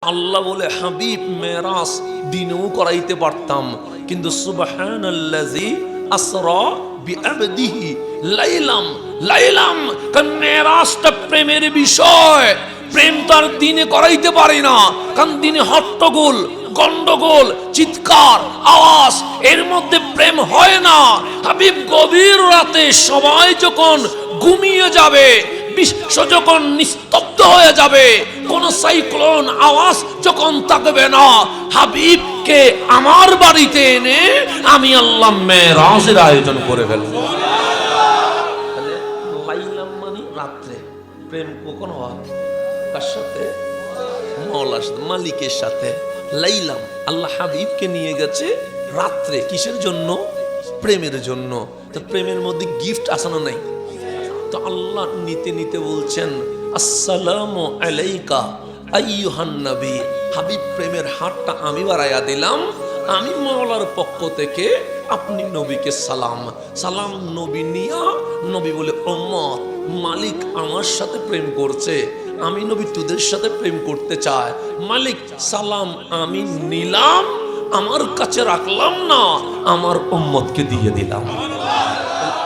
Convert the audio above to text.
আল্লাহ বলে হাবিব মেরাজ দিনেও করাইতে পারতাম, কিন্তু সুবহানাল্লাযী আসরা বিআবদিহি লাইলাম লাইলাম, কারণ মেরাজটা প্রেমের বিষয়। প্রেম তার দিনে করাইতে পারি না, কারণ দিনে হট্টগোল, গন্ডগোল, চিৎকার, আওয়াজ, এর মধ্যে প্রেম হয় না। হাবিব গভীর রাতে সবাই যখন ঘুমিয়ে যাবে, বিশ্ব যখন নিস্তব্ধ হয়ে যাবে, কোন সাইক্লোন আওয়াজ যখন থাকবে না, হাবিবকে আমার বাড়িতে এনে আমি আল্লাহ মেরাজের আয়োজন করে ফেলব। লাইলাম মানে রাত্রে। প্রেম কখন হয়? কার সাথে? মওলার সাথে, মালিকের সাথে। লাইলাম, আল্লাহ হাবিবকে নিয়ে গেছে রাত্রে। কিসের জন্য? প্রেমের জন্য। তো প্রেমের মধ্যে গিফট আছে না নাই? তো আল্লাহ নিতে নিতে বলছেন আসসালামু আলাইকা আইয়ুহান নবী। হাবিব প্রেমের হাতটা আমি বাড়াইয়া দিলাম, আমি মাওলার পক্ষ থেকে আপনি নবীকে সালাম। সালাম নবী নিয়া, নবী বলে উম্মত, মালিক আমার সাথে প্রেম করছে, আমি নবী তোদের সাথে প্রেম করতে চাই। মালিক সালাম আমি নিলাম, আমার কাছে রাখলাম না, আমার উম্মতকে দিয়ে দিলাম।